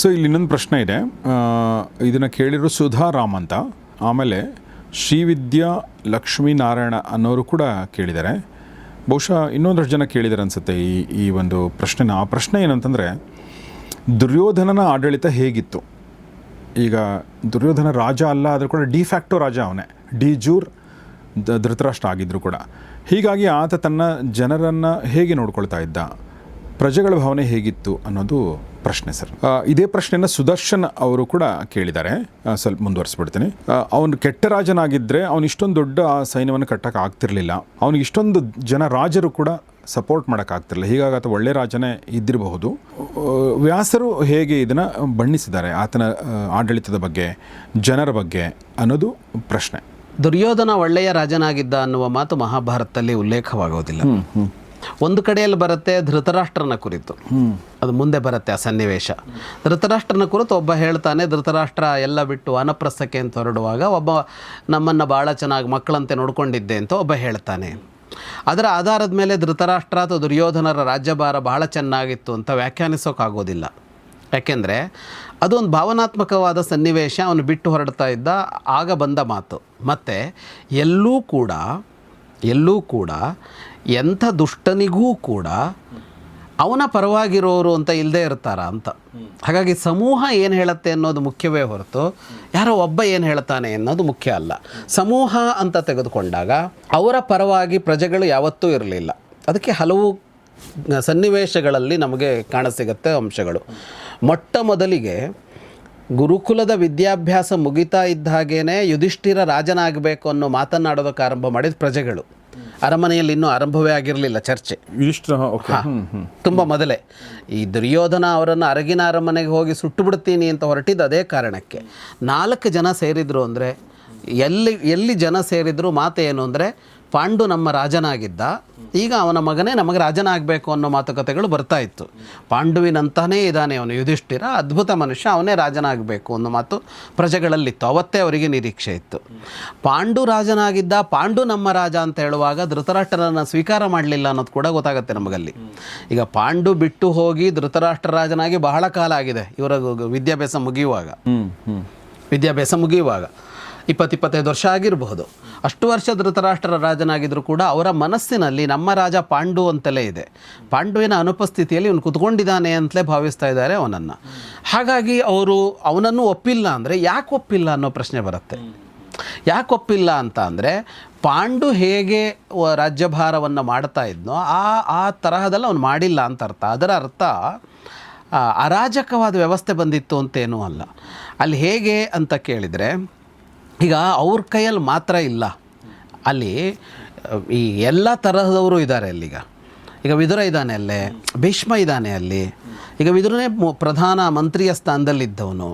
So ಇಲ್ಲಿ ಇನ್ನೊಂದು ಪ್ರಶ್ನೆ ಇದೆ, ಇದನ್ನು ಕೇಳಿರೋ ಸುಧಾರಾಮ್ ಅಂತ, ಆಮೇಲೆ ಶ್ರೀವಿದ್ಯಾ ಲಕ್ಷ್ಮೀನಾರಾಯಣ ಅನ್ನೋರು ಕೂಡ ಕೇಳಿದ್ದಾರೆ. ಬಹುಶಃ ಇನ್ನೊಂದಷ್ಟು ಜನ ಕೇಳಿದ್ದಾರೆ ಅನಿಸುತ್ತೆ ಈ ಒಂದು ಪ್ರಶ್ನೆನ. ಆ ಪ್ರಶ್ನೆ ಏನಂತಂದರೆ, ದುರ್ಯೋಧನನ ಆಡಳಿತ ಹೇಗಿತ್ತು? ಈಗ ದುರ್ಯೋಧನ ರಾಜ ಅಲ್ಲ, ಆದರೂ ಕೂಡ ಡಿಫ್ಯಾಕ್ಟೋ ರಾಜ ಅವನೇ, ಡಿ ಜೂರ್ ಧೃತರಾಷ್ಟ್ರ ಆಗಿದ್ದರೂ ಕೂಡ. ಹೀಗಾಗಿ ಆತ ತನ್ನ ಜನರನ್ನು ಹೇಗೆ ನೋಡ್ಕೊಳ್ತಾ ಇದ್ದ, ಪ್ರಜೆಗಳ ಭಾವನೆ ಹೇಗಿತ್ತು ಅನ್ನೋದು ಪ್ರಶ್ನೆ ಸರ್. ಇದೇ ಪ್ರಶ್ನೆನ ಸುದರ್ಶನ್ ಅವರು ಕೂಡ ಕೇಳಿದ್ದಾರೆ. ಸ್ವಲ್ಪ ಮುಂದುವರಿಸ್ಬಿಡ್ತೀನಿ. ಅವನು ಕೆಟ್ಟ ರಾಜನಾಗಿದ್ದರೆ ಅವನು ಇಷ್ಟೊಂದು ದೊಡ್ಡ ಸೈನ್ಯವನ್ನು ಕಟ್ಟಕ್ಕೆ ಆಗ್ತಿರ್ಲಿಲ್ಲ, ಅವನಿಗೆ ಇಷ್ಟೊಂದು ಜನ ರಾಜರು ಕೂಡ ಸಪೋರ್ಟ್ ಮಾಡೋಕ್ಕಾಗ್ತಿರಲಿಲ್ಲ, ಹೀಗಾಗಿ ಆತ ಒಳ್ಳೆ ರಾಜನೇ ಇದ್ದಿರಬಹುದು. ವ್ಯಾಸರು ಹೇಗೆ ಇದನ್ನು ಬಣ್ಣಿಸಿದ್ದಾರೆ ಆತನ ಆಡಳಿತದ ಬಗ್ಗೆ, ಜನರ ಬಗ್ಗೆ ಅನ್ನೋದು ಪ್ರಶ್ನೆ. ದುರ್ಯೋಧನ ಒಳ್ಳೆಯ ರಾಜನಾಗಿದ್ದ ಅನ್ನುವ ಮಾತು ಮಹಾಭಾರತದಲ್ಲಿ ಉಲ್ಲೇಖವಾಗೋದಿಲ್ಲ. ಒಂದು ಕಡೆಯಲ್ಲಿ ಬರುತ್ತೆ ಧೃತರಾಷ್ಟ್ರನ ಕುರಿತು, ಅದು ಮುಂದೆ ಬರುತ್ತೆ ಆ ಸನ್ನಿವೇಶ. ಧೃತರಾಷ್ಟ್ರನ ಕುರಿತು ಒಬ್ಬ ಹೇಳ್ತಾನೆ, ಧೃತರಾಷ್ಟ್ರ ಎಲ್ಲ ಬಿಟ್ಟು ವಾನಪ್ರಸ್ಥಕ್ಕೆ ಅಂತ ಹೊರಡುವಾಗ ಒಬ್ಬ ನಮ್ಮನ್ನು ಭಾಳ ಚೆನ್ನಾಗಿ ಮಕ್ಕಳಂತೆ ನೋಡ್ಕೊಂಡಿದ್ದೆ ಅಂತ ಒಬ್ಬ ಹೇಳ್ತಾನೆ. ಅದರ ಆಧಾರದ ಮೇಲೆ ಧೃತರಾಷ್ಟ್ರ ಅಥವಾ ದುರ್ಯೋಧನರ ರಾಜ್ಯಭಾರ ಬಹಳ ಚೆನ್ನಾಗಿತ್ತು ಅಂತ ವ್ಯಾಖ್ಯಾನಿಸೋಕ್ಕಾಗೋದಿಲ್ಲ. ಯಾಕೆಂದರೆ ಅದೊಂದು ಭಾವನಾತ್ಮಕವಾದ ಸನ್ನಿವೇಶ, ಅವನು ಬಿಟ್ಟು ಹೊರಡ್ತಾ ಇದ್ದ ಆಗ ಬಂದ ಮಾತು. ಮತ್ತು ಎಲ್ಲೂ ಕೂಡ ಎಂಥ ದುಷ್ಟನಿಗೂ ಕೂಡ ಅವನ ಪರವಾಗಿರೋರು ಅಂತ ಇಲ್ಲದೆ ಇರ್ತಾರ ಅಂತ. ಹಾಗಾಗಿ ಸಮೂಹ ಏನು ಹೇಳುತ್ತೆ ಅನ್ನೋದು ಮುಖ್ಯವೇ ಹೊರತು ಯಾರೋ ಒಬ್ಬ ಏನು ಹೇಳ್ತಾನೆ ಅನ್ನೋದು ಮುಖ್ಯ ಅಲ್ಲ. ಸಮೂಹ ಅಂತ ತೆಗೆದುಕೊಂಡಾಗ ಅವರ ಪರವಾಗಿ ಪ್ರಜೆಗಳು ಯಾವತ್ತೂ ಇರಲಿಲ್ಲ. ಅದಕ್ಕೆ ಹಲವು ಸನ್ನಿವೇಶಗಳಲ್ಲಿ ನಮಗೆ ಕಾಣಸಿಗುತ್ತೆ ಅಂಶಗಳು. ಮೊಟ್ಟ ಮೊದಲಿಗೆ ಗುರುಕುಲದ ವಿದ್ಯಾಭ್ಯಾಸ ಮುಗಿತಾ ಇದ್ದ ಹಾಗೇ ಯುಧಿಷ್ಠಿರ ರಾಜನಾಗಬೇಕು ಅನ್ನೋ ಮಾತನ್ನಾಡೋದಕ್ಕೆ ಆರಂಭ ಮಾಡಿದ ಪ್ರಜೆಗಳು. ಅರಮನೆಯಲ್ಲಿ ಇನ್ನೂ ಆರಂಭವೇ ಆಗಿರಲಿಲ್ಲ ಚರ್ಚೆ. ತುಂಬ ಮೊದಲೇ ಈ ದುರ್ಯೋಧನ ಅವರನ್ನು ಅರಗಿನ ಅರಮನೆಗೆ ಹೋಗಿ ಸುಟ್ಟು ಬಿಡ್ತೀನಿ ಅಂತ ಹೊರಟಿದ್ದು ಅದೇ ಕಾರಣಕ್ಕೆ. 4 ಜನ ಸೇರಿದ್ರು ಅಂದರೆ ಎಲ್ಲಿ ಜನ ಸೇರಿದ್ರು ಮಾತೇನು ಅಂದರೆ, ಪಾಂಡು ನಮ್ಮ ರಾಜನಾಗಿದ್ದ, ಈಗ ಅವನ ಮಗನೇ ನಮಗೆ ರಾಜನಾಗಬೇಕು ಅನ್ನೋ ಮಾತುಕತೆಗಳು ಬರ್ತಾ ಇತ್ತು. ಪಾಂಡುವಿನಂತಾನೇ ಇದ್ದಾನೆ ಅವನು ಯುಧಿಷ್ಠಿರ, ಅದ್ಭುತ ಮನುಷ್ಯ, ಅವನೇ ರಾಜನಾಗಬೇಕು ಅನ್ನೋ ಮಾತು ಪ್ರಜೆಗಳಲ್ಲಿತ್ತು. ಅವತ್ತೇ ಅವರಿಗೆ ನಿರೀಕ್ಷೆ ಇತ್ತು. ಪಾಂಡು ರಾಜನಾಗಿದ್ದ, ಪಾಂಡು ನಮ್ಮ ರಾಜ ಅಂತ ಹೇಳುವಾಗ ಧೃತರಾಷ್ಟ್ರರನ್ನು ಸ್ವೀಕಾರ ಮಾಡಲಿಲ್ಲ ಅನ್ನೋದು ಕೂಡ ಗೊತ್ತಾಗುತ್ತೆ ನಮಗಲ್ಲಿ. ಈಗ ಪಾಂಡು ಬಿಟ್ಟು ಹೋಗಿ ಧೃತರಾಷ್ಟ್ರ ರಾಜನಾಗಿ ಬಹಳ ಕಾಲ ಆಗಿದೆ. ಇವರ ವಿದ್ಯಾಭ್ಯಾಸ ಮುಗಿಯುವಾಗ 20-25 ವರ್ಷ ಆಗಿರಬಹುದು. ಅಷ್ಟು ವರ್ಷ ಧೃತರಾಷ್ಟ್ರ ರಾಜನಾಗಿದ್ದರೂ ಕೂಡ ಅವರ ಮನಸ್ಸಿನಲ್ಲಿ ನಮ್ಮ ರಾಜ ಪಾಂಡು ಅಂತಲೇ ಇದೆ. ಪಾಂಡುವಿನ ಅನುಪಸ್ಥಿತಿಯಲ್ಲಿ ಇವನು ಕುತ್ಕೊಂಡಿದ್ದಾನೆ ಅಂತಲೇ ಭಾವಿಸ್ತಾ ಇದ್ದಾರೆ ಅವನನ್ನು. ಹಾಗಾಗಿ ಅವರು ಅವನನ್ನು ಒಪ್ಪಿಲ್ಲ ಅಂದರೆ ಯಾಕೆ ಒಪ್ಪಿಲ್ಲ ಅನ್ನೋ ಪ್ರಶ್ನೆ ಬರುತ್ತೆ. ಯಾಕೆ ಒಪ್ಪಿಲ್ಲ ಅಂತ ಅಂದರೆ, ಪಾಂಡು ಹೇಗೆ ರಾಜ್ಯಭಾರವನ್ನು ಮಾಡ್ತಾ ಇದ್ನೋ ಆ ತರಹದಲ್ಲಿ ಅವನು ಮಾಡಿಲ್ಲ ಅಂತ ಅರ್ಥ. ಅದರ ಅರ್ಥ ಅರಾಜಕವಾದ ವ್ಯವಸ್ಥೆ ಬಂದಿತ್ತು ಅಂತೇನೂ ಅಲ್ಲ. ಅಲ್ಲಿ ಹೇಗೆ ಅಂತ ಕೇಳಿದರೆ, ಈಗ ಅವ್ರ ಕೈಯಲ್ಲಿ ಮಾತ್ರ ಇಲ್ಲ, ಅಲ್ಲಿ ಈ ಎಲ್ಲ ತರಹದವರು ಇದ್ದಾರೆ ಅಲ್ಲಿಗ. ಈಗ ವಿದುರ ಇದ್ದಾನೆ ಅಲ್ಲೇ, ಭೀಷ್ಮ ಇದ್ದಾನೆ ಅಲ್ಲಿ. ಈಗ ವಿದುರನೇ ಪ್ರಧಾನ ಮಂತ್ರಿಯ ಸ್ಥಾನದಲ್ಲಿದ್ದವನು.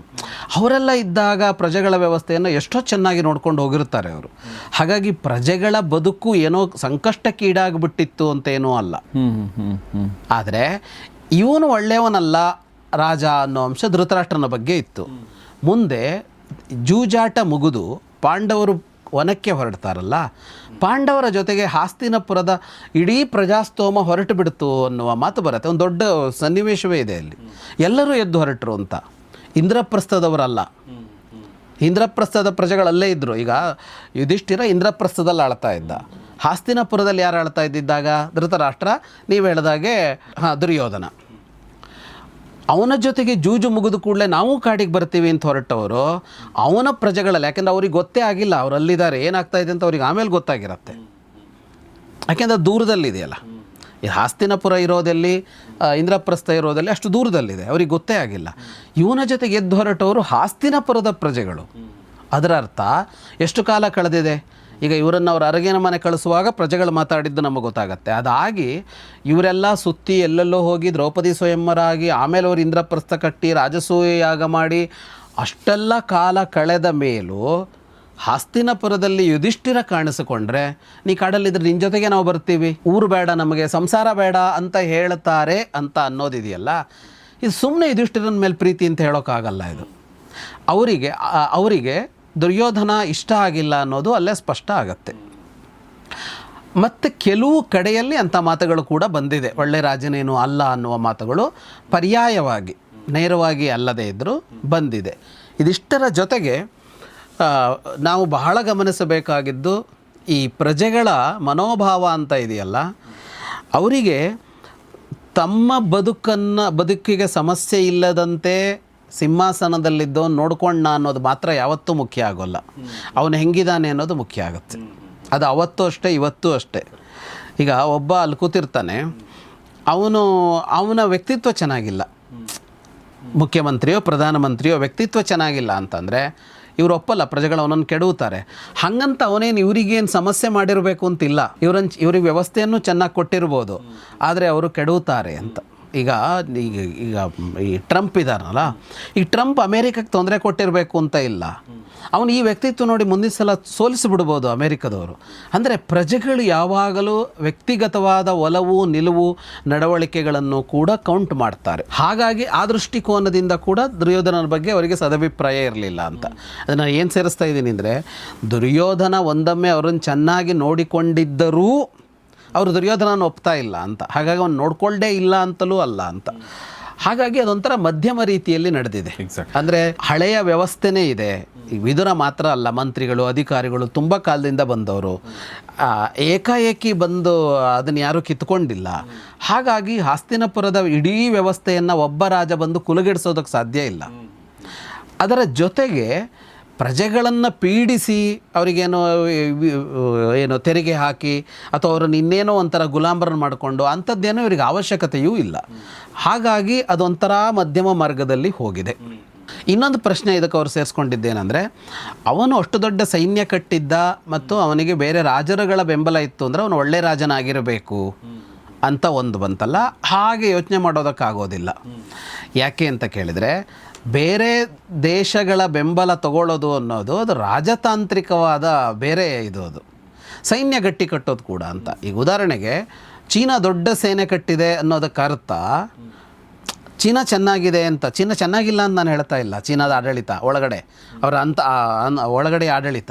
ಅವರೆಲ್ಲ ಇದ್ದಾಗ ಪ್ರಜೆಗಳ ವ್ಯವಸ್ಥೆಯನ್ನು ಎಷ್ಟೋ ಚೆನ್ನಾಗಿ ನೋಡ್ಕೊಂಡು ಹೋಗಿರ್ತಾರೆ ಅವರು. ಹಾಗಾಗಿ ಪ್ರಜೆಗಳ ಬದುಕು ಏನೋ ಸಂಕಷ್ಟಕ್ಕೀಡಾಗ್ಬಿಟ್ಟಿತ್ತು ಅಂತೇನೂ ಅಲ್ಲ. ಆದರೆ ಇವನು ಒಳ್ಳೆಯವನಲ್ಲ ರಾಜ ಅನ್ನೋ ಅಂಶ ಧೃತರಾಷ್ಟ್ರನ ಬಗ್ಗೆ ಇತ್ತು. ಮುಂದೆ ಜೂಜಾಟ ಮುಗಿದು ಪಾಂಡವರು ವನಕ್ಕೆ ಹೊರಡ್ತಾರಲ್ಲ, ಪಾಂಡವರ ಜೊತೆಗೆ ಹಾಸ್ತಿನಪುರದ ಇಡೀ ಪ್ರಜಾಸ್ತೋಮ ಹೊರಟು ಬಿಡ್ತು ಅನ್ನುವ ಮಾತು ಬರುತ್ತೆ. ಒಂದು ದೊಡ್ಡ ಸನ್ನಿವೇಶವೇ ಇದೆ ಅಲ್ಲಿ. ಎಲ್ಲರೂ ಎದ್ದು ಹೊರಟರು ಅಂತ. ಇಂದ್ರಪ್ರಸ್ಥದವರಲ್ಲ, ಇಂದ್ರಪ್ರಸ್ಥದ ಪ್ರಜೆಗಳಲ್ಲೇ ಇದ್ದರು. ಈಗ ಯುಧಿಷ್ಠಿರ ಇಂದ್ರಪ್ರಸ್ಥದಲ್ಲಿ ಆಳ್ತಾ ಇದ್ದ. ಹಾಸ್ತಿನಪುರದಲ್ಲಿ ಯಾರು ಆಳ್ತಾ ಇದ್ದಿದ್ದಾಗ? ಧೃತರಾಷ್ಟ್ರ, ನೀವು ಹೇಳಿದಾಗೆ ದುರ್ಯೋಧನ. ಅವನ ಜೊತೆಗೆ ಜೂಜು ಮುಗಿದು ಕೂಡಲೇ ನಾವು ಕಾಡಿಗೆ ಬರ್ತೀವಿ ಅಂತ ಹೊರಟವರು ಅವನ ಪ್ರಜೆಗಳಲ್ಲಿ. ಯಾಕೆಂದರೆ ಅವ್ರಿಗೆ ಗೊತ್ತೇ ಆಗಿಲ್ಲ ಅವರಲ್ಲಿದ್ದಾರೆ, ಏನಾಗ್ತಾ ಇದೆ ಅಂತ ಅವ್ರಿಗೆ ಆಮೇಲೆ ಗೊತ್ತಾಗಿರುತ್ತೆ. ಯಾಕೆಂದರೆ ದೂರದಲ್ಲಿದೆಯಲ್ಲ, ಈ ಹಾಸ್ತಿನಪುರ ಇರೋದಲ್ಲಿ, ಇಂದ್ರಪ್ರಸ್ಥ ಇರೋದಲ್ಲಿ ಅಷ್ಟು ದೂರದಲ್ಲಿದೆ, ಅವ್ರಿಗೆ ಗೊತ್ತೇ ಆಗಿಲ್ಲ. ಇವನ ಜೊತೆಗೆ ಎದ್ದು ಹೊರಟವರು ಹಾಸ್ತಿನಪುರದ ಪ್ರಜೆಗಳು. ಅದರ ಅರ್ಥ ಎಷ್ಟು ಕಾಲ ಕಳೆದಿದೆ. ಈಗ ಇವರನ್ನು ಅವ್ರ ಅರಗಿನ ಮನೆ ಕಳಿಸುವಾಗ ಪ್ರಜೆಗಳು ಮಾತಾಡಿದ್ದು ನಮಗೆ ಗೊತ್ತಾಗತ್ತೆ. ಅದಾಗಿ ಇವರೆಲ್ಲ ಸುತ್ತಿ ಎಲ್ಲೆಲ್ಲೋ ಹೋಗಿ ದ್ರೌಪದಿ ಸ್ವಯಂವರ ಆಗಿ ಆಮೇಲೆ ಅವರು ಇಂದ್ರಪ್ರಸ್ಥ ಕಟ್ಟಿ ರಾಜಸೂಯ ಯಾಗ ಮಾಡಿ ಅಷ್ಟೆಲ್ಲ ಕಾಲ ಕಳೆದ ಮೇಲೂ ಹಾಸ್ತಿನಪುರದಲ್ಲಿ ಯುಧಿಷ್ಠಿರ ಕಾಣಿಸಿಕೊಂಡ್ರೆ, ನೀ ಕಾಡಲ್ಲಿದ್ರೆ ನಿನ್ನ ಜೊತೆಗೆ ನಾವು ಬರ್ತೀವಿ, ಊರು ಬೇಡ ನಮಗೆ, ಸಂಸಾರ ಬೇಡ ಅಂತ ಹೇಳ್ತಾರೆ ಅಂತ ಅನ್ನೋದಿದೆಯಲ್ಲ, ಇದು ಸುಮ್ಮನೆ ಯುಧಿಷ್ಠಿರನ ಮೇಲೆ ಪ್ರೀತಿ ಅಂತ ಹೇಳೋಕ್ಕಾಗಲ್ಲ. ಇದು ಅವರಿಗೆ ದುರ್ಯೋಧನ ಇಷ್ಟ ಆಗಿಲ್ಲ ಅನ್ನೋದು ಅಲ್ಲೇ ಸ್ಪಷ್ಟ ಆಗತ್ತೆ. ಮತ್ತು ಕೆಲವು ಕಡೆಯಲ್ಲಿ ಅಂಥ ಮಾತುಗಳು ಕೂಡ ಬಂದಿದೆ. ಒಳ್ಳೆ ರಾಜನೇನು ಅಲ್ಲ ಅನ್ನುವ ಮಾತುಗಳು ಪರ್ಯಾಯವಾಗಿ ನೇರವಾಗಿ ಅಲ್ಲದೇ ಇದ್ದರೂ ಬಂದಿದೆ. ಇದಿಷ್ಟರ ಜೊತೆಗೆ ನಾವು ಬಹಳ ಗಮನಿಸಬೇಕಾಗಿದ್ದು ಈ ಪ್ರಜೆಗಳ ಮನೋಭಾವ ಅಂತ ಇದೆಯಲ್ಲ, ಅವರಿಗೆ ತಮ್ಮ ಬದುಕಿಗೆ ಸಮಸ್ಯೆ ಇಲ್ಲದಂತೆ ಸಿಂಹಾಸನದಲ್ಲಿದ್ದವನು ನೋಡ್ಕೊಂಡ ಅನ್ನೋದು ಮಾತ್ರ ಯಾವತ್ತೂ ಮುಖ್ಯ ಆಗೋಲ್ಲ. ಅವನು ಹೆಂಗಿದ್ದಾನೆ ಅನ್ನೋದು ಮುಖ್ಯ ಆಗುತ್ತೆ. ಅದು ಅವತ್ತೂ ಅಷ್ಟೇ, ಇವತ್ತೂ ಅಷ್ಟೇ. ಈಗ ಒಬ್ಬ ಅಲ್ಲಿ ಕೂತಿರ್ತಾನೆ, ಅವನ ವ್ಯಕ್ತಿತ್ವ ಚೆನ್ನಾಗಿಲ್ಲ, ಮುಖ್ಯಮಂತ್ರಿಯೋ ಪ್ರಧಾನಮಂತ್ರಿಯೋ ವ್ಯಕ್ತಿತ್ವ ಚೆನ್ನಾಗಿಲ್ಲ ಅಂತಂದರೆ ಇವರು ಒಪ್ಪಲ್ಲ, ಪ್ರಜೆಗಳು ಅವನನ್ನು ಕೆಡುತ್ತಾರೆ. ಹಾಗಂತ ಅವನೇನು ಇವರಿಗೇನು ಸಮಸ್ಯೆ ಮಾಡಿರಬೇಕು ಅಂತಿಲ್ಲ, ಇವ್ರಿಗೆ ವ್ಯವಸ್ಥೆಯನ್ನು ಚೆನ್ನಾಗಿ ಕೊಟ್ಟಿರ್ಬೋದು, ಆದರೆ ಅವರು ಕೆಡುತ್ತಾರೆ ಅಂತ. ಈಗ ಈ ಟ್ರಂಪ್ ಇದ್ದಾರಲ್ಲ, ಈ ಟ್ರಂಪ್ ಅಮೇರಿಕಕ್ಕೆ ತೊಂದರೆ ಕೊಟ್ಟಿರಬೇಕು ಅಂತ ಇಲ್ಲ, ಅವನು ಈ ವ್ಯಕ್ತಿತ್ವ ನೋಡಿ ಮುಂದಿನ ಸಲ ಸೋಲಿಸಿಬಿಡ್ಬೋದು ಅಮೇರಿಕದವರು. ಅಂದರೆ ಪ್ರಜೆಗಳು ಯಾವಾಗಲೂ ವ್ಯಕ್ತಿಗತವಾದ ಒಲವು ನಿಲುವು ನಡವಳಿಕೆಗಳನ್ನು ಕೂಡ ಕೌಂಟ್ ಮಾಡ್ತಾರೆ. ಹಾಗಾಗಿ ಆ ದೃಷ್ಟಿಕೋನದಿಂದ ಕೂಡ ದುರ್ಯೋಧನನ ಬಗ್ಗೆ ಅವರಿಗೆ ಸದಭಿಪ್ರಾಯ ಇರಲಿಲ್ಲ ಅಂತ. ಅದನ್ನು ಏನು ಸೇರಿಸ್ತಾ ಇದ್ದೀನಿ ಅಂದರೆ, ದುರ್ಯೋಧನ ಒಂದೊಮ್ಮೆ ಅವರನ್ನು ಚೆನ್ನಾಗಿ ನೋಡಿಕೊಂಡಿದ್ದರೂ ಅವರು ದುರ್ಯೋಧನನ ಒಪ್ತಾ ಇಲ್ಲ ಅಂತ, ಹಾಗಾಗಿ ಅವನು ನೋಡ್ಕೊಳ್ಳೇ ಇಲ್ಲ ಅಂತಲೂ ಅಲ್ಲ ಅಂತ. ಹಾಗಾಗಿ ಅದೊಂಥರ ಮಧ್ಯಮ ರೀತಿಯಲ್ಲಿ ನಡೆದಿದೆ. ಅಂದರೆ ಹಳೆಯ ವ್ಯವಸ್ಥೆನೇ ಇದೆ. ಈ ವಿದುರ ಮಾತ್ರ ಅಲ್ಲ, ಮಂತ್ರಿಗಳು ಅಧಿಕಾರಿಗಳು ತುಂಬ ಕಾಲದಿಂದ ಬಂದವರು, ಏಕಾಏಕಿ ಬಂದು ಅದನ್ನು ಯಾರೂ ಕಿತ್ಕೊಂಡಿಲ್ಲ. ಹಾಗಾಗಿ ಹಸ್ತಿನಪುರದ ಇಡೀ ವ್ಯವಸ್ಥೆಯನ್ನು ಒಬ್ಬ ರಾಜ ಬಂದು ಕುಲುಗೆಡಿಸೋದಕ್ಕೆ ಸಾಧ್ಯ ಇಲ್ಲ. ಅದರ ಜೊತೆಗೆ ಪ್ರಜೆಗಳನ್ನು ಪೀಡಿಸಿ ಅವರಿಗೇನೋ ತೆರಿಗೆ ಹಾಕಿ ಅಥವಾ ಅವರನ್ನು ಇನ್ನೇನೋ ಒಂಥರ ಗುಲಾಮರನ್ನು ಮಾಡಿಕೊಂಡು ಅಂಥದ್ದೇನೋ ಇವರಿಗೆ ಅವಶ್ಯಕತೆಯೂ ಇಲ್ಲ. ಹಾಗಾಗಿ ಅದೊಂಥರ ಮಧ್ಯಮ ಮಾರ್ಗದಲ್ಲಿ ಹೋಗಿದೆ. ಇನ್ನೊಂದು ಪ್ರಶ್ನೆ ಇದಕ್ಕೆ ಅವರು ಸೇರಿಸ್ಕೊಂಡಿದ್ದೇನೆಂದರೆ, ಅವನು ಅಷ್ಟು ದೊಡ್ಡ ಸೈನ್ಯ ಕಟ್ಟಿದ್ದ ಮತ್ತು ಅವನಿಗೆ ಬೇರೆ ರಾಜರುಗಳ ಬೆಂಬಲ ಇತ್ತು ಅಂದರೆ ಅವನು ಒಳ್ಳೆ ರಾಜನಾಗಿರಬೇಕು ಅಂತ ಒಂದು ಬಂತಲ್ಲ. ಹಾಗೆ ಯೋಚನೆ ಮಾಡೋದಕ್ಕಾಗೋದಿಲ್ಲ. ಯಾಕೆ ಅಂತ ಕೇಳಿದರೆ, ಬೇರೆ ದೇಶಗಳ ಬೆಂಬಲ ತಗೊಳ್ಳೋದು ಅನ್ನೋದು ಅದು ರಾಜತಾಂತ್ರಿಕವಾದ ಬೇರೆ ಅದು ಸೈನ್ಯ ಗಟ್ಟಿ ಕಟ್ಟೋದು ಕೂಡ ಅಂತ. ಈಗ ಉದಾಹರಣೆಗೆ ಚೀನಾ ದೊಡ್ಡ ಸೇನೆ ಕಟ್ಟಿದೆ ಅನ್ನೋದಕ್ಕೆ ಅರ್ಥ ಚೀನಾ ಚೆನ್ನಾಗಿದೆ ಅಂತ. ಚೀನಾ ಚೆನ್ನಾಗಿಲ್ಲ ಅಂತ ನಾನು ಹೇಳ್ತಾ ಇಲ್ಲ, ಚೀನಾದ ಆಡಳಿತ ಒಳಗಡೆ ಅವರ ಒಳಗಡೆ ಆಡಳಿತ.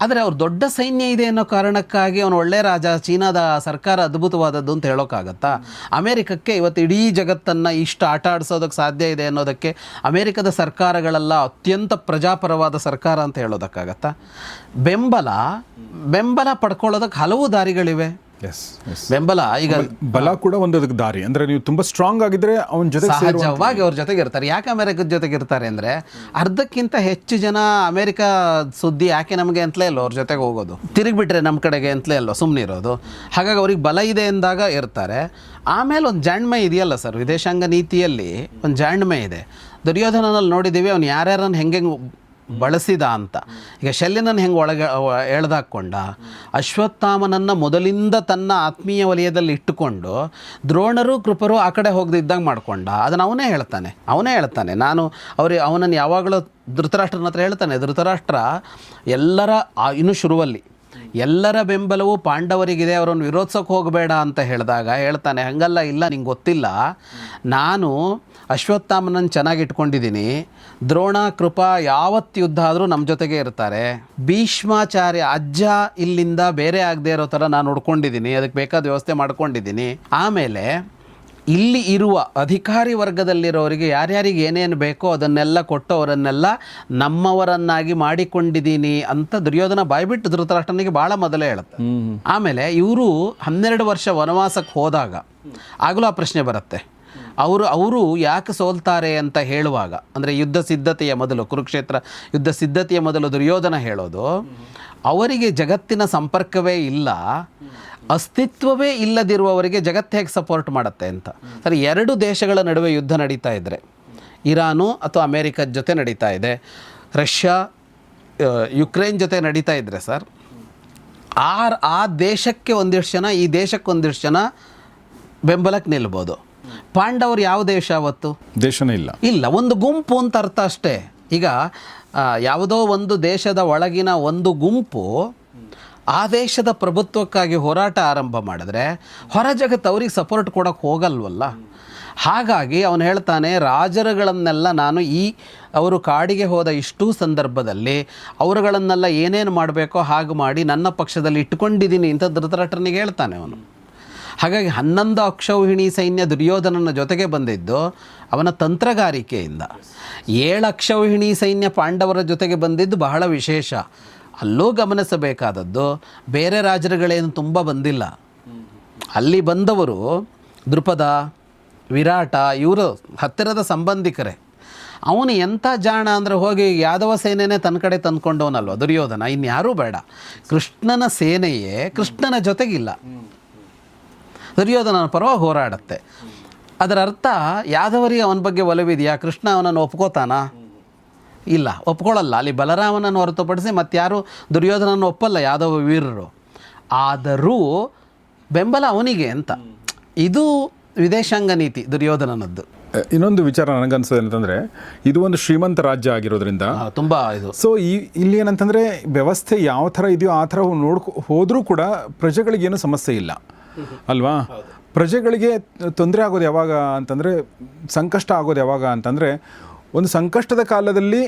ಆದರೆ ಅವ್ರು ದೊಡ್ಡ ಸೈನ್ಯ ಇದೆ ಅನ್ನೋ ಕಾರಣಕ್ಕಾಗಿ ಅವನು ಒಳ್ಳೆ ರಾಜ, ಚೀನಾದ ಸರ್ಕಾರ ಅದ್ಭುತವಾದದ್ದು ಅಂತ ಹೇಳೋಕ್ಕಾಗತ್ತಾ? ಅಮೇರಿಕಕ್ಕೆ ಇವತ್ತು ಇಡೀ ಜಗತ್ತನ್ನು ಇಷ್ಟು ಆಟ ಆಡಿಸೋದಕ್ಕೆ ಸಾಧ್ಯ ಇದೆ ಅನ್ನೋದಕ್ಕೆ ಅಮೇರಿಕದ ಸರ್ಕಾರಗಳೆಲ್ಲ ಅತ್ಯಂತ ಪ್ರಜಾಪರವಾದ ಸರ್ಕಾರ ಅಂತ ಹೇಳೋದಕ್ಕಾಗತ್ತಾ? ಬೆಂಬಲ ಪಡ್ಕೊಳ್ಳೋದಕ್ಕೆ ಹಲವು ದಾರಿಗಳಿವೆ. ಬೆಂಬಲ ಈಗ ಬಲ ಕೂಡ ಒಂದು ದಾರಿ. ಅಂದ್ರೆ ನೀವು ತುಂಬಾ ಸ್ಟ್ರಾಂಗ್ ಆಗಿದ್ರೆ ಅವನ ಜೊತೆ ಸಹಜವಾಗಿ ಅವ್ರ ಜೊತೆಗೆ ಇರ್ತಾರೆ. ಯಾಕೆ ಅಮೆರಿಕದ ಜೊತೆಗೆ ಇರ್ತಾರೆ ಅಂದರೆ, ಅರ್ಧಕ್ಕಿಂತ ಹೆಚ್ಚು ಜನ ಅಮೆರಿಕ ಸುದ್ದಿ ಯಾಕೆ ನಮಗೆ ಅಂತಲೇ ಅಲ್ವ ಅವ್ರ ಜೊತೆಗೆ ಹೋಗೋದು, ತಿರುಗಿಬಿಟ್ರೆ ನಮ್ಮ ಕಡೆಗೆ ಅಂತಲೇ ಅಲ್ವ ಸುಮ್ಮನೆ ಇರೋದು. ಹಾಗಾಗಿ ಅವ್ರಿಗೆ ಬಲ ಇದೆ ಎಂದಾಗ ಇರ್ತಾರೆ. ಆಮೇಲೆ ಒಂದು ಜಾಣ್ಮೆ ಇದೆಯಲ್ಲ ಸರ್, ವಿದೇಶಾಂಗ ನೀತಿಯಲ್ಲಿ ಒಂದು ಜಾಣ್ಮೆ ಇದೆ. ದುರ್ಯೋಧನನಲ್ಲಿ ನೋಡಿದ್ದೀವಿ ಅವನು ಯಾರ್ಯಾರನ್ನು ಹೆಂಗೆ ಬಳಸಿದ ಅಂತ. ಈಗ ಶಲ್ಯನನ್ನು ಹೆಂಗೆ ಎಳೆದಾಕ್ಕೊಂಡ, ಅಶ್ವತ್ಥಾಮನನ್ನು ಮೊದಲಿಂದ ತನ್ನ ಆತ್ಮೀಯ ವಲಯದಲ್ಲಿ ಇಟ್ಟುಕೊಂಡು ದ್ರೋಣರು ಕೃಪರು ಆ ಕಡೆ ಹೋಗದಿದ್ದಂಗೆ ಮಾಡಿಕೊಂಡ. ಅದನ್ನು ಅವನೇ ಹೇಳ್ತಾನೆ. ನಾನು ಅವನನ್ನು ಯಾವಾಗಲೂ ಧೃತರಾಷ್ಟ್ರನ ಹತ್ರ ಹೇಳ್ತಾನೆ, ಧೃತರಾಷ್ಟ್ರ ಇನ್ನೂ ಶುರುವಲ್ಲಿ ಎಲ್ಲರ ಬೆಂಬಲವು ಪಾಂಡವರಿಗಿದೆ, ಅವರನ್ನು ವಿರೋಧಿಸೋಕೆ ಹೋಗಬೇಡ ಅಂತ ಹೇಳಿದಾಗ ಹೇಳ್ತಾನೆ, ಹಂಗಲ್ಲ, ಇಲ್ಲ ನಿಂಗೆ ಗೊತ್ತಿಲ್ಲ, ನಾನು ಅಶ್ವತ್ಥಾಮನನ್ನು ಚೆನ್ನಾಗಿ ಇಟ್ಕೊಂಡಿದ್ದೀನಿ, ದ್ರೋಣ ಕೃಪಾ ಯಾವತ್ತು ಯುದ್ಧ ಆದರೂ ನಮ್ಮ ಜೊತೆಗೆ ಇರ್ತಾರೆ, ಭೀಷ್ಮಾಚಾರ್ಯ ಅಜ್ಜ ಇಲ್ಲಿಂದ ಬೇರೆ ಆಗದೆ ಇರೋ ಥರ ನಾನು ನೋಡ್ಕೊಂಡಿದ್ದೀನಿ, ಅದಕ್ಕೆ ಬೇಕಾದ ವ್ಯವಸ್ಥೆ ಮಾಡ್ಕೊಂಡಿದ್ದೀನಿ. ಆಮೇಲೆ ಇಲ್ಲಿ ಇರುವ ಅಧಿಕಾರಿ ವರ್ಗದಲ್ಲಿರೋರಿಗೆ ಯಾರ್ಯಾರಿಗೆ ಏನೇನು ಬೇಕೋ ಅದನ್ನೆಲ್ಲ ಕೊಟ್ಟು ಅವರನ್ನೆಲ್ಲ ನಮ್ಮವರನ್ನಾಗಿ ಮಾಡಿಕೊಂಡಿದ್ದೀನಿ ಅಂತ ದುರ್ಯೋಧನ ಬಾಯ್ಬಿಟ್ಟು ಧೃತರಾಷ್ಟ್ರನಿಗೆ ಭಾಳ ಮೊದಲೇ ಹೇಳುತ್ತೆ. ಆಮೇಲೆ ಇವರು 12 ವರ್ಷ ವನವಾಸಕ್ಕೆ ಹೋದಾಗ ಆಗಲೂ ಆ ಪ್ರಶ್ನೆ ಬರುತ್ತೆ, ಅವರು ಯಾಕೆ ಸೋಲ್ತಾರೆ ಅಂತ ಹೇಳುವಾಗ, ಅಂದರೆ ಯುದ್ಧ ಸಿದ್ಧತೆಯ ಮೊದಲು, ಕುರುಕ್ಷೇತ್ರ ಯುದ್ಧ ಸಿದ್ಧತೆಯ ಮೊದಲು ದುರ್ಯೋಧನ ಹೇಳೋದು, ಅವರಿಗೆ ಜಗತ್ತಿನ ಸಂಪರ್ಕವೇ ಇಲ್ಲ, ಅಸ್ತಿತ್ವವೇ ಇಲ್ಲದಿರುವವರಿಗೆ ಜಗತ್ತು ಹೇಗೆ ಸಪೋರ್ಟ್ ಮಾಡುತ್ತೆ ಅಂತ. ಸರಿ, 2 ದೇಶಗಳ ನಡುವೆ ಯುದ್ಧ ನಡೀತಾ ಇದ್ದರೆ, ಇರಾನು ಅಥವಾ ಅಮೇರಿಕದ ಜೊತೆ ನಡೀತಾ ಇದೆ, ರಷ್ಯಾ ಯುಕ್ರೇನ್ ಜೊತೆ ನಡೀತಾ ಇದ್ದರೆ ಸರ್, ಆ ದೇಶಕ್ಕೆ ಒಂದಿಷ್ಟು ಜನ, ಈ ದೇಶಕ್ಕೆ ಒಂದಿಷ್ಟು ಜನ ಬೆಂಬಲಕ್ಕೆ ನಿಲ್ಬೋದು. ಪಾಂಡವರು ಯಾವ ದೇಶ ಅವತ್ತು? ದೇಶನೇ ಇಲ್ಲ, ಒಂದು ಗುಂಪು ಅಂತ ಅರ್ಥ ಅಷ್ಟೇ. ಈಗ ಯಾವುದೋ ಒಂದು ದೇಶದ ಒಳಗಿನ ಒಂದು ಗುಂಪು ಆ ದೇಶದ ಪ್ರಭುತ್ವಕ್ಕಾಗಿ ಹೋರಾಟ ಆರಂಭ ಮಾಡಿದ್ರೆ ಹೊರ ಜಗತ್ತು ಅವ್ರಿಗೆ ಸಪೋರ್ಟ್ ಕೊಡೋಕ್ಕೆ ಹೋಗಲ್ವಲ್ಲ. ಹಾಗಾಗಿ ಅವನು ಹೇಳ್ತಾನೆ, ರಾಜರುಗಳನ್ನೆಲ್ಲ ನಾನು ಅವರು ಕಾಡಿಗೆ ಹೋದ ಇಷ್ಟೂ ಸಂದರ್ಭದಲ್ಲಿ ಅವರುಗಳನ್ನೆಲ್ಲ ಏನೇನು ಮಾಡಬೇಕೋ ಹಾಗೆ ಮಾಡಿ ನನ್ನ ಪಕ್ಷದಲ್ಲಿ ಇಟ್ಕೊಂಡಿದ್ದೀನಿ ಅಂತ ಧೃತರಾಷ್ಟ್ರನಿಗೆ ಹೇಳ್ತಾನೆ ಅವನು. ಹಾಗಾಗಿ 11 ಅಕ್ಷೌಹಿಣಿ ಸೈನ್ಯ ದುರ್ಯೋಧನನ ಜೊತೆಗೆ ಬಂದಿದ್ದು ಅವನ ತಂತ್ರಗಾರಿಕೆಯಿಂದ. 7 ಅಕ್ಷೌಹಿಣಿ ಸೈನ್ಯ ಪಾಂಡವರ ಜೊತೆಗೆ ಬಂದಿದ್ದು ಬಹಳ ವಿಶೇಷ. ಅಲ್ಲೂ ಗಮನಿಸಬೇಕಾದದ್ದು ಬೇರೆ ರಾಜರುಗಳೇನು ತುಂಬ ಬಂದಿಲ್ಲ. ಅಲ್ಲಿ ಬಂದವರು ದೃಪದ, ವಿರಾಟ, ಇವರು ಹತ್ತಿರದ ಸಂಬಂಧಿಕರೇ. ಅವನು ಎಂಥ ಜಾಣ ಅಂದರೆ ಹೋಗಿ ಯಾದವ ಸೇನೆನೇ ತನ್ನ ಕಡೆ ತಂದ್ಕೊಂಡವನಲ್ವ ದುರ್ಯೋಧನ, ಇನ್ಯಾರೂ ಬೇಡ. ಕೃಷ್ಣನ ಸೇನೆಯೇ ಕೃಷ್ಣನ ಜೊತೆಗಿಲ್ಲ, ದುರ್ಯೋಧನನ ಪರವಾಗಿ ಹೋರಾಡುತ್ತೆ. ಅದರ ಅರ್ಥ ಯಾದವರಿಗೆ ಅವನ ಬಗ್ಗೆ ಒಲವಿದೆಯಾ? ಕೃಷ್ಣ ಅವನನ್ನು ಒಪ್ಕೋತಾನಾ? ಇಲ್ಲ, ಒಪ್ಕೊಳ್ಳಲ್ಲ. ಅಲ್ಲಿ ಬಲರಾಮನನ್ನು ಹೊರತುಪಡಿಸಿ ಮತ್ತಾರು ದುರ್ಯೋಧನನ್ನು ಒಪ್ಪಲ್ಲ ಯಾದವ ವೀರರು. ಆದರೂ ಬೆಂಬಲ ಅವನಿಗೆ ಅಂತ. ಇದು ವಿದೇಶಾಂಗ ನೀತಿ ದುರ್ಯೋಧನನದ್ದು. ಇನ್ನೊಂದು ವಿಚಾರ ನನಗನ್ಸೋದು ಏನಂತಂದರೆ, ಇದು ಒಂದು ಶ್ರೀಮಂತ ರಾಜ್ಯ ಆಗಿರೋದ್ರಿಂದ ತುಂಬ ಇದು. ಸೊ ಇಲ್ಲಿ ಏನಂತಂದರೆ ವ್ಯವಸ್ಥೆ ಯಾವ ಥರ ಇದೆಯೋ ಆ ಥರ ಹೋದರೂ ಕೂಡ ಪ್ರಜೆಗಳಿಗೇನು ಸಮಸ್ಯೆ ಇಲ್ಲ ಅಲ್ವಾ? ಪ್ರಜೆಗಳಿಗೆ ತೊಂದರೆ ಆಗೋದು ಯಾವಾಗ ಅಂತಂದರೆ, ಸಂಕಷ್ಟ ಆಗೋದು ಯಾವಾಗ ಅಂತಂದರೆ, ಒಂದು ಸಂಕಷ್ಟದ ಕಾಲದಲ್ಲಿ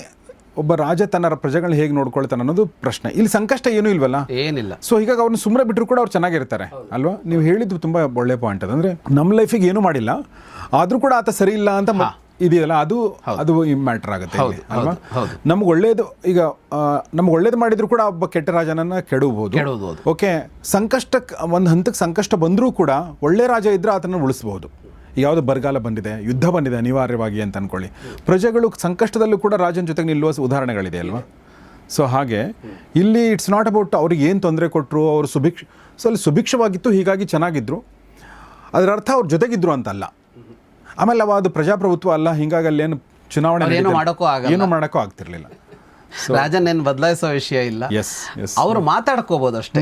ಒಬ್ಬ ರಾಜ ತನ್ನ ಪ್ರಜೆಗಳನ್ನ ಹೇಗೆ ನೋಡ್ಕೊಳ್ತಾನೆ ಅನ್ನೋದು ಪ್ರಶ್ನೆ. ಇಲ್ಲಿ ಸಂಕಷ್ಟ ಏನೂ ಇಲ್ವಲ್ಲ, ಏನಿಲ್ಲ. ಸೊ ಹೀಗಾಗಿ ಅವ್ರನ್ನ ಸುಮ್ಮನೆ ಬಿಟ್ಟರು ಕೂಡ ಅವ್ರು ಚೆನ್ನಾಗಿರ್ತಾರೆ ಅಲ್ವಾ? ನೀವು ಹೇಳಿದ್ದು ತುಂಬ ಒಳ್ಳೆ ಪಾಯಿಂಟ್. ಅದಂದರೆ ನಮ್ಮ ಲೈಫಿಗೆ ಏನೂ ಮಾಡಿಲ್ಲ ಆದರೂ ಕೂಡ ಆತ ಸರಿ ಇಲ್ಲ ಅಂತ ಇದೆಯಲ್ಲ, ಅದು ಮ್ಯಾಟ್ರ್ ಆಗುತ್ತೆ ಅಲ್ವಾ? ನಮ್ಗೆ ಒಳ್ಳೇದು, ಈಗ ನಮ್ಗೆ ಒಳ್ಳೇದು ಮಾಡಿದ್ರು ಕೂಡ ಒಬ್ಬ ಕೆಟ್ಟ ರಾಜನನ್ನು ಕೆಡಬಹುದು. ಓಕೆ, ಸಂಕಷ್ಟಕ್ಕೆ ಒಂದು ಹಂತಕ್ಕೆ ಸಂಕಷ್ಟ ಬಂದರೂ ಕೂಡ ಒಳ್ಳೆ ರಾಜ ಇದ್ದರೆ ಆತನ ಉಳಿಸ್ಬೋದು. ಯಾವುದು ಬರಗಾಲ ಬಂದಿದೆ, ಯುದ್ಧ ಬಂದಿದೆ ಅನಿವಾರ್ಯವಾಗಿ ಅಂತ ಅಂದ್ಕೊಳ್ಳಿ, ಪ್ರಜೆಗಳು ಸಂಕಷ್ಟದಲ್ಲೂ ಕೂಡ ರಾಜನ ಜೊತೆಗೆ ನಿಲ್ಲುವ ಉದಾಹರಣೆಗಳಿದೆ ಅಲ್ವಾ? ಸೊ ಹಾಗೆ ಇಲ್ಲಿ ಇಟ್ಸ್ ನಾಟ್ ಅಬೌಟ್ ಅವ್ರಿಗೆ ಏನು ತೊಂದರೆ ಕೊಟ್ಟರು, ಅವರು ಅಲ್ಲಿ ಸುಭಿಕ್ಷವಾಗಿತ್ತು ಹೀಗಾಗಿ ಚೆನ್ನಾಗಿದ್ರು, ಅದರ ಅರ್ಥ ಅವ್ರ ಜೊತೆಗಿದ್ರು ಅಂತಲ್ಲ. ಆಮೇಲೆ ಅದು ಪ್ರಜಾಪ್ರಭುತ್ವ ಅಲ್ಲ, ಹೀಗಾಗಿ ಅಲ್ಲೇನು ಚುನಾವಣೆ ಏನೂ ಮಾಡೋಕ್ಕೂ ಆಗ್ತಿರ್ಲಿಲ್ಲ. ರಾಜನ್ ಏನು ಬದಲಾಯಿಸೋ ವಿಷಯ ಇಲ್ಲ, ಅವರು ಮಾತಾಡ್ಕೋಬೋದು ಅಷ್ಟೇ.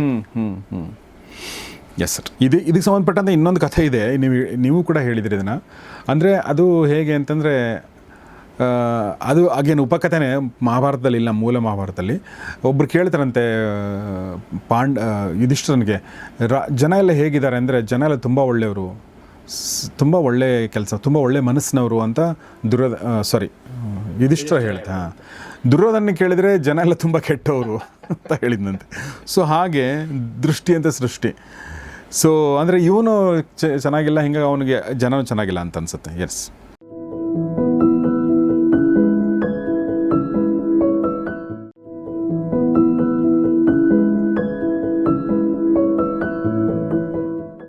Yes sir. ಇದಕ್ಕೆ ಸಂಬಂಧಪಟ್ಟಂತೆ ಇನ್ನೊಂದು ಕಥೆ ಇದೆ, ನೀವು ಕೂಡ ಹೇಳಿದ್ರಿ ಇದನ್ನು. ಅಂದರೆ ಅದು ಹೇಗೆ ಅಂತಂದರೆ, ಅದು ಹಾಗೇನು ಉಪಕಥೆನೇ ಮಹಾಭಾರತದಲ್ಲಿ ಇಲ್ಲ, ಮೂಲ ಮಹಾಭಾರತದಲ್ಲಿ. ಒಬ್ಬರು ಕೇಳ್ತಾರಂತೆ ಯುಧಿಷ್ಠಿರನಿಗೆ, ಜನ ಎಲ್ಲ ಹೇಗಿದ್ದಾರೆ ಅಂದರೆ, ಜನ ಎಲ್ಲ ತುಂಬ ಒಳ್ಳೆಯವರು, ತುಂಬ ಒಳ್ಳೆ ಕೆಲಸ, ತುಂಬ ಒಳ್ಳೆ ಮನಸ್ಸಿನವರು ಅಂತ ಯುಧಿಷ್ಠಿರ ಹೇಳ್ತಾ, ದುರ್ಯೋಧನ ಕೇಳಿದರೆ ಜನ ಎಲ್ಲ ತುಂಬ ಕೆಟ್ಟವರು ಅಂತ ಹೇಳಿದ್ನಂತೆ. ಸೊ ಹಾಗೆ ದೃಷ್ಟಿ ಅಂತ ಸೃಷ್ಟಿ. ಸೊ ಅಂದರೆ ಇವನು ಚೆನ್ನಾಗಿಲ್ಲ, ಹಿಂಗಾಗಿ ಅವನಿಗೆ ಜನನೂ ಚೆನ್ನಾಗಿಲ್ಲ ಅಂತ ಅನ್ಸುತ್ತೆ. ಎಸ್.